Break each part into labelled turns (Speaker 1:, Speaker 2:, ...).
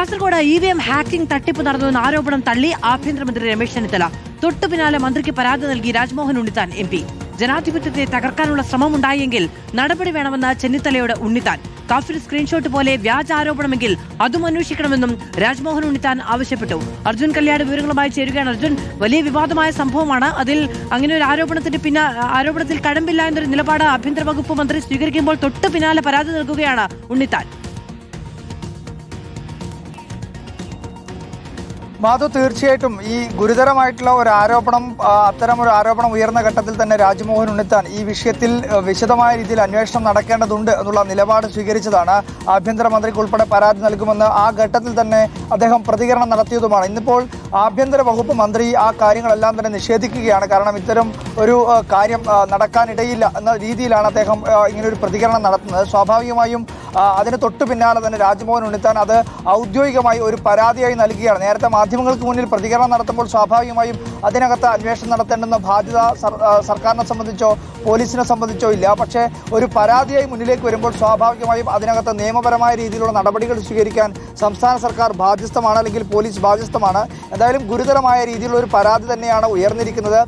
Speaker 1: Kasaragod EVM hacking തട്ടിപ്പ് നടന്നുവെന്ന ആരോപണം തള്ളി ആഭ്യന്തരമന്ത്രി രമേശ് ചെന്നിത്തല. തൊട്ടു പിന്നാലെ മന്ത്രിക്ക് പരാതി നൽകി രാജ്മോഹൻ ഉണ്ണിത്താൻ MP. ജനാധിപത്യത്തെ തകർക്കാനുള്ള ശ്രമമുണ്ടായെങ്കിൽ നടപടി വേണമെന്ന് ചെന്നിത്തലയോട് ഉണ്ണിത്താൻ. കാഫിർ സ്ക്രീൻഷോട്ട് പോലെ വ്യാജ ആരോപണമെങ്കിൽ അതും അന്വേഷിക്കണമെന്നും രാജ്മോഹൻ ഉണ്ണിത്താൻ ആവശ്യപ്പെട്ടു. അർജുൻ കല്യാട് വിവരങ്ങളുമായി ചേരുകയാണ്. അർജുൻ, വലിയ വിവാദമായ സംഭവമാണ്. അതിൽ അങ്ങനെ ഒരു ആരോപണത്തിൽ കഴമ്പില്ല എന്നൊരു നിലപാട് ആഭ്യന്തര വകുപ്പ് മന്ത്രി സ്വീകരിക്കുമ്പോൾ തൊട്ടു പിന്നാലെ പരാതി നൽകുകയാണ് ഉണ്ണിത്താൻ.
Speaker 2: മാധു, തീർച്ചയായിട്ടും ഈ ഗുരുതരമായിട്ടുള്ള ഒരു ആരോപണം, അത്തരം ഒരു ആരോപണം ഉയർന്ന ഘട്ടത്തിൽ തന്നെ രാജ്മോഹൻ ഉണ്ണിത്താൻ ഈ വിഷയത്തിൽ വിശദമായ രീതിയിൽ അന്വേഷണം നടക്കേണ്ടതുണ്ട് എന്നുള്ള നിലപാട് സ്വീകരിച്ചതാണ്. ആഭ്യന്തരമന്ത്രിക്ക് ഉൾപ്പെടെ പരാതി നൽകുമെന്ന് ആ ഘട്ടത്തിൽ തന്നെ അദ്ദേഹം പ്രതികരണം നടത്തിയതുമാണ്. ഇന്നിപ്പോൾ ആഭ്യന്തര വകുപ്പ് മന്ത്രി ആ കാര്യങ്ങളെല്ലാം തന്നെ നിഷേധിക്കുകയാണ്. കാരണം ഇത്തരം ഒരു കാര്യം നടക്കാനിടയില്ല എന്ന രീതിയിലാണ് അദ്ദേഹം ഇങ്ങനൊരു പ്രതികരണം നടത്തുന്നത്. സ്വാഭാവികമായും അതിന് തൊട്ടു പിന്നാലെ തന്നെ രാജ്മോഹൻ ഉണ്ണിത്താൻ അത് ഔദ്യോഗികമായി ഒരു പരാതിയായി നൽകുകയാണ്. നേരത്തെ മാധ്യമങ്ങൾക്ക് മുന്നിൽ പ്രതികരണം നടത്തുമ്പോൾ സ്വാഭാവികമായും അതിനകത്ത് അന്വേഷണം നടത്തേണ്ടുന്ന ബാധ്യത സർക്കാരിനെ സംബന്ധിച്ചോ പോലീസിനെ സംബന്ധിച്ചോ ഇല്ല. പക്ഷേ ഒരു പരാതിയായി മുന്നിലേക്ക് വരുമ്പോൾ സ്വാഭാവികമായും അതിനകത്ത് നിയമപരമായ രീതിയിലുള്ള നടപടികൾ സ്വീകരിക്കാൻ സംസ്ഥാന സർക്കാർ ബാധ്യസ്ഥമാണ്, അല്ലെങ്കിൽ പോലീസ് ബാധ്യസ്ഥമാണ്. എന്തായാലും ഗുരുതരമായ രീതിയിലുള്ള ഒരു പരാതി തന്നെയാണ് ഉയർന്നിരിക്കുന്നത്.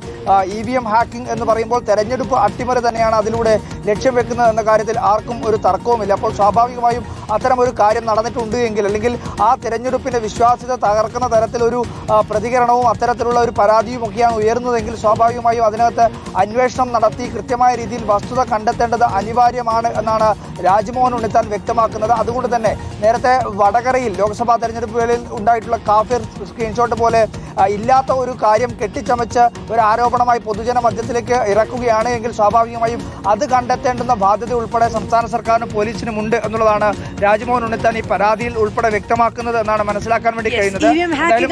Speaker 2: EVM ഹാക്കിംഗ് എന്ന് പറയുമ്പോൾ തെരഞ്ഞെടുപ്പ് അട്ടിമറി തന്നെയാണ് അതിലൂടെ ലക്ഷ്യം വെക്കുന്നത് എന്ന കാര്യത്തിൽ ആർക്കും ഒരു തർക്കവുമില്ല. അപ്പോൾ സ്വാഭാവികമായും അത്തരം ഒരു കാര്യം നടന്നിട്ടുണ്ട് എങ്കിൽ, അല്ലെങ്കിൽ ആ തെരഞ്ഞെടുപ്പിന്റെ വിശ്വാസ്യത തകർക്കുന്ന തരത്തിലൊരു പ്രതികരണവും അത്തരത്തിലുള്ള ഒരു പരാതിയും ഒക്കെയാണ് ഉയർന്നതെങ്കിൽ സ്വാഭാവികമായും അതിനകത്ത് അന്വേഷണം നടത്തി കൃത്യമായ രീതിയിൽ വസ്തുത കണ്ടെത്തേണ്ടത് അനിവാര്യമാണ് എന്നാണ് രാജ്മോഹൻ ഉണ്ണിത്താൻ വ്യക്തമാക്കുന്നത്. അതുകൊണ്ട് തന്നെ നേരത്തെ വടകരയിൽ ലോക്സഭാ തെരഞ്ഞെടുപ്പുകളിൽ ഉണ്ടായിട്ടുള്ള കാഫിർ സ്ക്രീൻഷോട്ട് പോലെ ഇല്ലാത്ത ഒരു കാര്യം കെട്ടിച്ചമച്ച് ഒരു ആരോപണമായി പൊതുജന മധ്യത്തിലേക്ക് ഇറക്കുകയാണ് എങ്കിൽ സ്വാഭാവികമായും അത് കണ്ടെത്തേണ്ടുന്ന ബാധ്യത ഉൾപ്പെടെ സംസ്ഥാന സർക്കാരിനും പോലീസിനുമുണ്ട് എന്നുള്ളതാണ് രാജ്മോഹൻ ഉണ്ണിത്താൻ ഈ പരാതിയിൽ ഉൾപ്പെടെ വ്യക്തമാക്കുന്നത് എന്നാണ് മനസ്സിലാക്കാൻ വേണ്ടി കഴിയുന്നത്.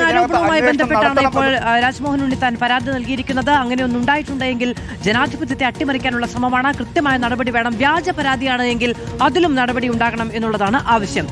Speaker 1: ആരോപണവുമായി ബന്ധപ്പെട്ടാണ് ഇപ്പോൾ രാജ്മോഹൻ ഉണ്ണിത്താൻ പരാതി നൽകിയിരിക്കുന്നത്. അങ്ങനെ ഒന്നുണ്ടായിട്ടുണ്ടെങ്കിൽ ജനാധിപത്യത്തെ അട്ടിമറിക്കാനുള്ള ശ്രമമാണ്. കൃത്യമായ നടപടി വേണം. വ്യാജ പരാതിയാണ് എങ്കിൽ അതിലും നടപടി ഉണ്ടാകണം എന്നുള്ളതാണ് ആവശ്യം.